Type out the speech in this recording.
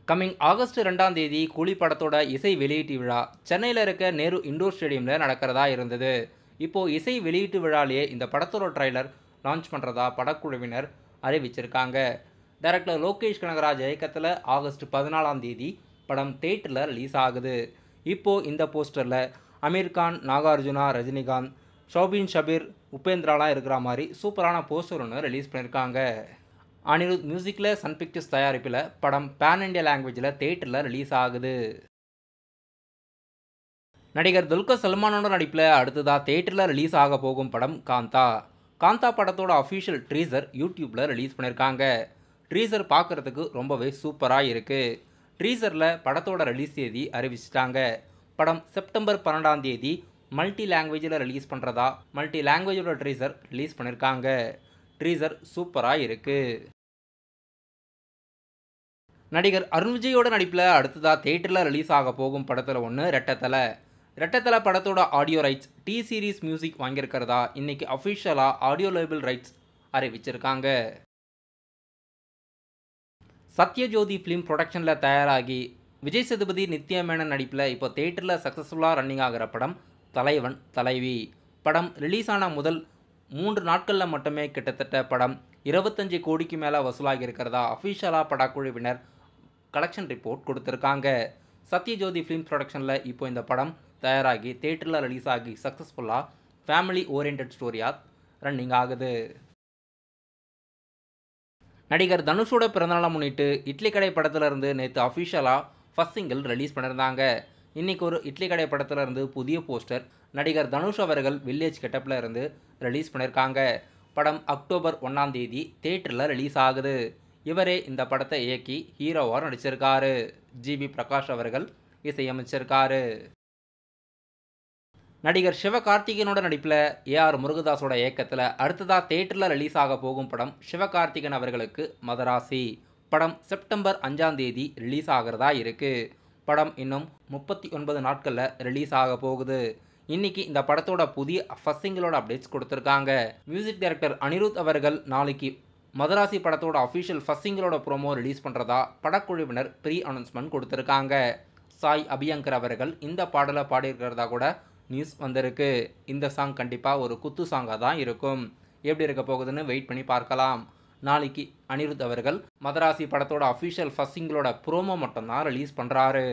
Coming August 2ஆம் தேதி கூலி படத்தோட இசை வெளியீட்டு விழா சென்னையில் இருக்க நேரு இண்டோர் ஸ்டேடியமில் நடக்கிறதா இருந்தது. இப்போது இசை வெளியீட்டு விழாலேயே இந்த படத்தோட ட்ரைலர் லான்ச் பண்ணுறதா படக்குழுவினர் அறிவிச்சிருக்காங்க. டைரக்டர் லோகேஷ் கனகராஜ் இயக்கத்தில் ஆகஸ்ட் 14ஆம் தேதி படம் தியேட்டரில் ரிலீஸ் ஆகுது. இப்போது இந்த போஸ்டரில் அமீர் கான், நாகார்ஜுனா, ரஜினிகாந்த், ஷோபின் ஷபீர், உபேந்திராலாம் இருக்கிற மாதிரி சூப்பரான போஸ்டர் ஒன்று ரிலீஸ் பண்ணியிருக்காங்க. அனிருத் மியூசிக்கில் சன் பிக்சர்ஸ் தயாரிப்பில் படம் பேன் இண்டியா லாங்குவேஜில் தியேட்டரில் ரிலீஸ் ஆகுது. நடிகர் துல்கர் சல்மானோட நடிப்பில் அடுத்ததாக தியேட்டரில் ரிலீஸ் ஆக போகும் படம் காந்தா. காந்தா படத்தோட அஃபிஷியல் ட்ரீசர் யூடியூப்பில் ரிலீஸ் பண்ணியிருக்காங்க. ட்ரீசர் பார்க்குறதுக்கு ரொம்பவே சூப்பராக இருக்குது. ட்ரீசரில் படத்தோட ரிலீஸ் தேதி அறிவிச்சிட்டாங்க. படம் செப்டம்பர் 12ஆம் தேதி மல்டி லாங்குவேஜில் ரிலீஸ் பண்ணுறதா மல்டி லாங்குவேஜோட ட்ரீசர் ரிலீஸ் பண்ணியிருக்காங்க. ட்ரீசர் சூப்பராக இருக்குது. நடிகர் அருண் விஜயோட நடிப்பில் அடுத்ததாக தியேட்டரில் ரிலீஸ் ஆக போகும் படத்தில் ஒன்று ரெட்டத்தலை. ரெட்டத்தலை படத்தோட audio rights T series music வாங்கியிருக்கிறதா இன்னைக்கு அஃபிஷியலாக ஆடியோ லேபிள் ரைட்ஸ் அறிவிச்சிருக்காங்க. சத்யஜோதி ஃபிலிம் ப்ரொடக்ஷனில் தயாராகி விஜய் சேதுபதி, நித்யா மேனன் நடிப்பில் இப்போ தியேட்டரில் சக்ஸஸ்ஃபுல்லாக ரன்னிங் ஆகிற படம் தலைவன் தலைவி. படம் ரிலீஸ் ஆன முதல் 3 நாட்களில் மட்டுமே கிட்டத்தட்ட படம் 25 கோடிக்கு மேலே வசூலாகி இருக்கிறதா அஃபிஷியலாக படக்குழுவினர் கலெக்ஷன் ரிப்போர்ட் கொடுத்துருக்காங்க. சத்யஜோதி ஃபிலிம் ப்ரொடக்ஷனில் இப்போ இந்த படம் தயாராகி தியேட்டரில் ரிலீஸ் ஆகி சக்ஸஸ்ஃபுல்லாக ஃபேமிலி ஓரியன்ட் ஸ்டோரியாக ரன்னிங் ஆகுது. நடிகர் தனுஷோட பிறந்தநாளை முன்னிட்டு இட்லி கடை படத்திலிருந்து நேற்று அஃபிஷியலாக ஃபர்ஸ்ட் சிங்கிள் ரிலீஸ் பண்ணியிருந்தாங்க. இன்றைக்கி ஒரு இட்லி கடை படத்திலிருந்து புதிய போஸ்டர் நடிகர் தனுஷ் அவர்கள் வில்லேஜ் கெட்டப்பில் இருந்து ரிலீஸ் பண்ணியிருக்காங்க. படம் அக்டோபர் 1ஆம் தேதி தியேட்டரில் ரிலீஸ் ஆகுது. இவரே இந்த படத்தை இயக்கி ஹீரோவாக நடிச்சிருக்காரு. ஜிவி பிரகாஷ் அவர்கள் இசையமைச்சிருக்காரு. நடிகர் சிவகார்த்திகேயனோட நடிப்பில் ஏஆர் முருகதாஸோட இயக்கத்தில் அடுத்ததாக தியேட்டரில் ரிலீஸ் ஆக போகும் படம் சிவகார்த்திகேயன் அவர்களுக்கு மதராசி. படம் செப்டம்பர் 5ஆம் தேதி ரிலீஸ் ஆகிறதா இருக்குது. படம் இன்னும் 39 நாட்களில் ரிலீஸ் ஆக போகுது. இன்னைக்கு இந்த படத்தோட புதிய ஃபர்ஸ்ட் சிங்கிளோட அப்டேட்ஸ் கொடுத்துருக்காங்க. மியூசிக் டைரக்டர் அனிருத் அவர்கள் நாளைக்கு மதராசி படத்தோட அஃபிஷியல் ஃபர்ஸ்ட் சிங்கிளோட ப்ரோமோ ரிலீஸ் பண்ணுறதா படக்குழுவினர் ப்ரீ அனௌன்ஸ்மெண்ட் கொடுத்துருக்காங்க. சாய் அபியங்கர் அவர்கள் இந்த பாடலை பாடியிருக்கிறதா கூட நியூஸ் வந்திருக்கு. இந்த சாங் கண்டிப்பாக ஒரு குத்து சாங்காக தான் இருக்கும். எப்படி இருக்க போகுதுன்னு வெயிட் பண்ணி பார்க்கலாம். நாளைக்கு அனிருத் அவர்கள் மதராசி படத்தோட அஃபிஷியல் ஃபர்ஸ்ட் சிங்கிளோட ப்ரோமோ மட்டும்தான் ரிலீஸ் பண்ணுறாரு.